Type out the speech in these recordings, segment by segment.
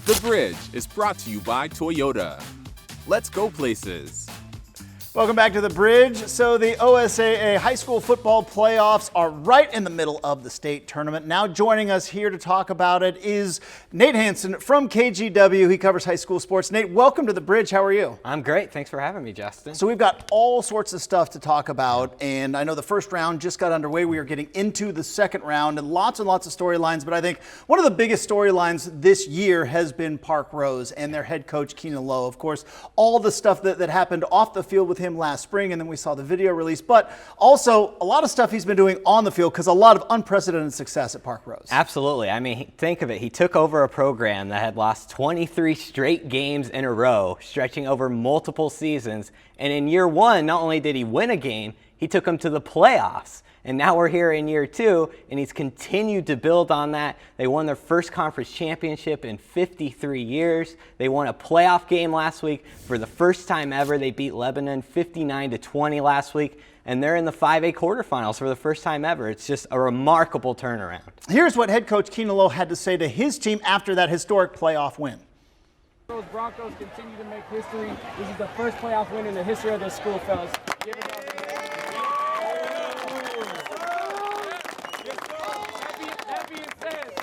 The Bridge is brought to you by Toyota. Let's go places. Welcome back to The Bridge. So the OSAA high school football playoffs are right in the middle of the state tournament. Now joining us here to talk about it is Nate Hanson from KGW. He covers high school sports. Nate, welcome to The Bridge. How are you? I'm great. Thanks for having me, Justin. So we've got all sorts of stuff to talk about, and I know the first round just got underway. We are getting into the second round and lots of storylines, but I think one of the biggest storylines this year has been Parkrose and their head coach, Lowe. Of course, all the stuff that happened off the field with him last spring, and then we saw the video release, but also a lot of stuff he's been doing on the field because a lot of unprecedented success at Parkrose. Absolutely. I mean, think of it. He took over a program that had lost 23 straight games in a row, stretching over multiple seasons, and in year one, not only did he win a game, he took them to the playoffs. And now we're here in year two, and he's continued to build on that. They won their first conference championship in 53 years. They won a playoff game last week. For the first time ever, they beat Lebanon 59-20 last week, and they're in the 5A quarterfinals for the first time ever. It's just a remarkable turnaround. Here's what head coach Lowe had to say to his team after that historic playoff win. Those Broncos continue to make history. This is the first playoff win in the history of the school, fellas. Give it up.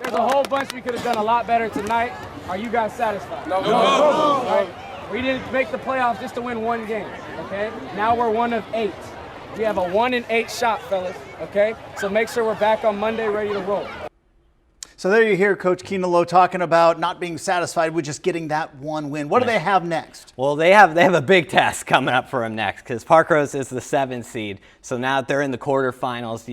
There's a whole bunch we could have done a lot better tonight. Are you guys satisfied? No. Right? We didn't make the playoffs just to win one game, okay? Now we're 1 of 8. We have a 1 in 8 shot, fellas, okay? So make sure we're back on Monday ready to roll. So there you hear Coach Lowe talking about not being satisfied with just getting that one win. What do they have next? Well, they have a big test coming up for them next because Parkrose is the 7th seed. So now that they're in the quarterfinals,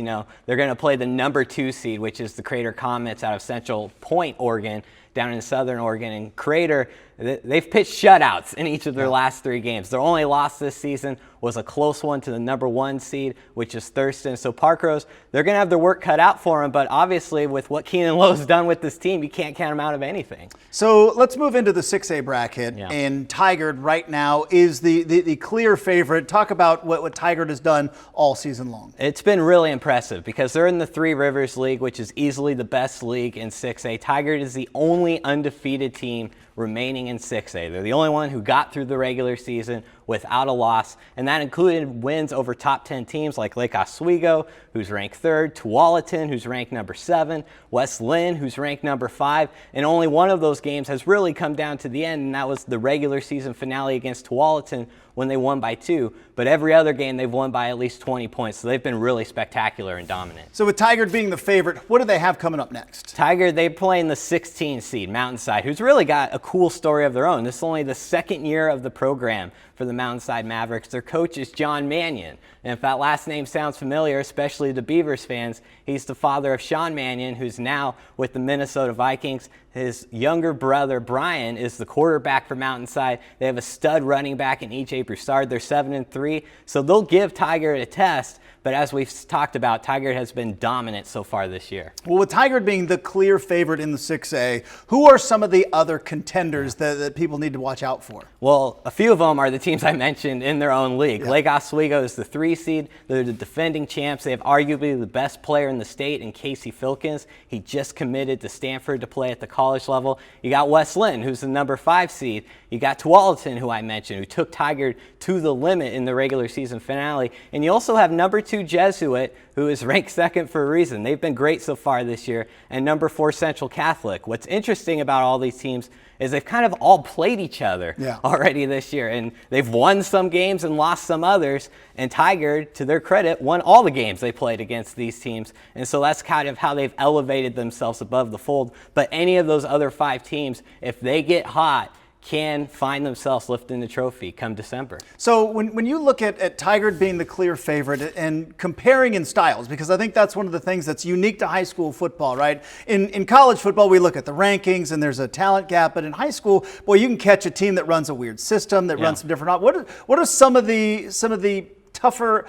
they're going to play the number 2 seed, which is the Crater Comets out of Central Point, Oregon, down in Southern Oregon. And Crater, they've pitched shutouts in each of their last 3 games. Their only loss this season was a close one to the number 1 seed, which is Thurston. So Parkrose, they're going to have their work cut out for them, but obviously with what Lowe's done with this team, you can't count them out of anything. So let's move into the 6A bracket, and Tigard right now is the clear favorite. Talk about what Tigard has done all season long. It's been really impressive because they're in the Three Rivers League, which is easily the best league in 6A. Tigard is the only undefeated team remaining in 6A. They're the only one who got through the regular season without a loss, and that included wins over top 10 teams like Lake Oswego, who's ranked 3rd, Tualatin, who's ranked number 7, West Lynn, who's ranked number 5, and only one of those games has really come down to the end, and that was the regular season finale against Tualatin when they won by 2, but every other game they've won by at least 20 points, so they've been really spectacular and dominant. So with Tigard being the favorite, what do they have coming up next? Tigard, they're playing the 16 seed, Mountainside, who's really got a cool story of their own. This is only the 2nd year of the program for the Mountainside Mavericks. Their coach is John Mannion. And if that last name sounds familiar, especially to Beavers fans, he's the father of Sean Mannion, who's now with the Minnesota Vikings. His younger brother, Brian, is the quarterback for Mountainside. They have a stud running back in E.J. Broussard. They're 7-3, so they'll give Tigard a test. But as we've talked about, Tigard has been dominant so far this year. Well, with Tigard being the clear favorite in the 6A, who are some of the other contenders that people need to watch out for? Well, a few of them are the teams I mentioned in their own league. Lake Oswego is the 3 seed. They're the defending champs. They have arguably the best player in the state in Casey Filkins. He just committed to Stanford to play at the college level. You got West Lynn, who's the number 5 seed. You got Tualatin, who I mentioned, who took Tigard to the limit in the regular season finale. And you also have number 2 Jesuit, who is ranked 2nd for a reason. They've been great so far this year. And number 4 Central Catholic. What's interesting about all these teams is they've kind of all played each other already this year. And they've won some games and lost some others. And Tigard, to their credit, won all the games they played against these teams. And so that's kind of how they've elevated themselves above the fold. But any of those other 5 teams, if they get hot, can find themselves lifting the trophy come December. So when you look at Tigard being the clear favorite and comparing in styles, because I think that's one of the things that's unique to high school football, right? In college football, we look at the rankings and there's a talent gap, but in high school, boy, you can catch a team that runs a weird system, that runs some different. What are some of the tougher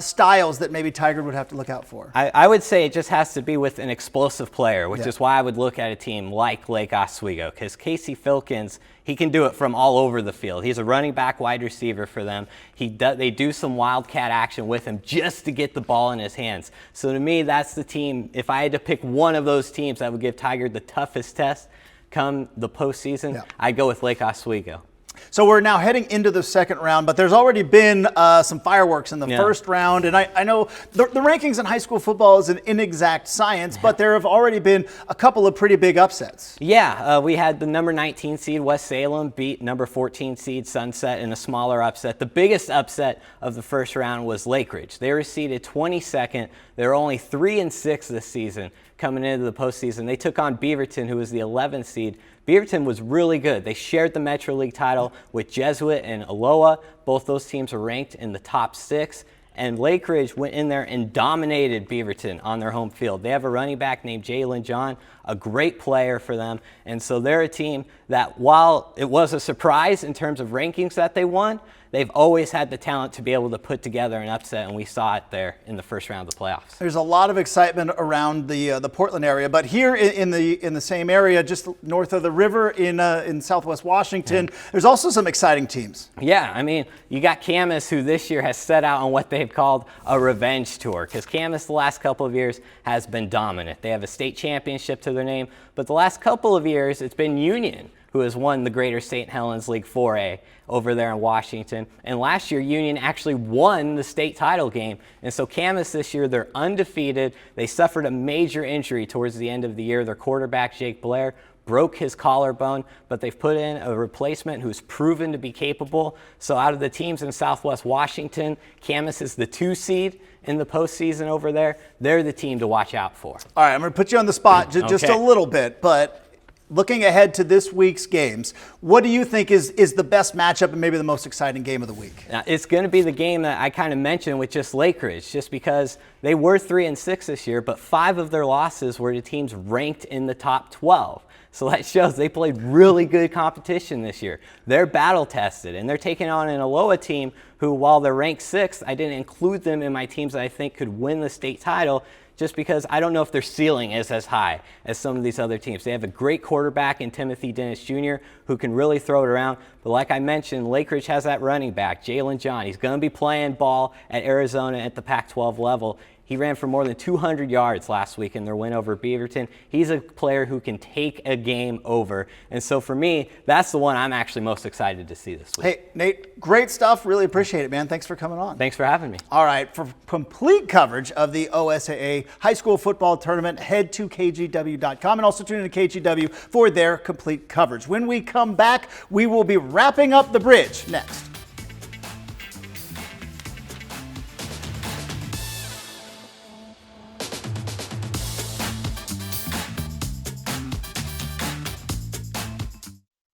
styles that maybe Tigard would have to look out for? I would say it just has to be with an explosive player, which is why I would look at a team like Lake Oswego, because Casey Filkins, he can do it from all over the field. He's a running back wide receiver for them. They do some wildcat action with him just to get the ball in his hands. So to me, that's the team. If I had to pick one of those teams that would give Tigard the toughest test, come the postseason, Yeah. I'd go with Lake Oswego. So we're now heading into the second round, but there's already been some fireworks in the first round. And I know the rankings in high school football is an inexact science, but there have already been a couple of pretty big upsets. Yeah, we had the number 19 seed West Salem beat number 14 seed Sunset in a smaller upset. The biggest upset of the first round was Lake Ridge. They were seeded 22nd. They're only 3-6 this season coming into the postseason. They took on Beaverton, who was the 11th seed. Beaverton was really good. They shared the Metro League title with Jesuit and Lowe. Both those teams are ranked in the top 6. And Lake Ridge went in there and dominated Beaverton on their home field. They have a running back named Jalen John, a great player for them. And so they're a team that, while it was a surprise in terms of rankings that they won, they've always had the talent to be able to put together an upset, and we saw it there in the first round of the playoffs. There's a lot of excitement around the Portland area, but here in the same area, just north of the river in Southwest Washington, there's also some exciting teams. Yeah, I mean, you got Camas, who this year has set out on what they've called a revenge tour, because Camas the last couple of years has been dominant. They have a state championship to their name, but the last couple of years it's been Union who has won the Greater St. Helens League 4A over there in Washington. And last year, Union actually won the state title game. And so Camas this year, they're undefeated. They suffered a major injury towards the end of the year. Their quarterback, Jake Blair, broke his collarbone, but they've put in a replacement who's proven to be capable. So out of the teams in Southwest Washington, Camas is the 2 seed in the postseason over there. They're the team to watch out for. All right, I'm going to put you on the spot just a little bit, but looking ahead to this week's games, what do you think is the best matchup and maybe the most exciting game of the week? Now, it's going to be the game that I kind of mentioned with just Lake Ridge, just because they were 3-6 this year, but 5 of their losses were to teams ranked in the top 12. So that shows they played really good competition this year. They're battle tested, and they're taking on an Aloha team who, while they're ranked 6th, I didn't include them in my teams that I think could win the state title, just because I don't know if their ceiling is as high as some of these other teams. They have a great quarterback in Timothy Dennis Jr. who can really throw it around. But like I mentioned, Lake Ridge has that running back, Jalen John. He's going to be playing ball at Arizona at the Pac-12 level. He ran for more than 200 yards last week in their win over Beaverton. He's a player who can take a game over. And so for me, that's the one I'm actually most excited to see this week. Hey, Nate, great stuff. Really appreciate it, man. Thanks for coming on. Thanks for having me. All right, for complete coverage of the OSAA High School Football Tournament, head to kgw.com and also tune in to KGW for their complete coverage. When we come back, we will be wrapping up the bridge next.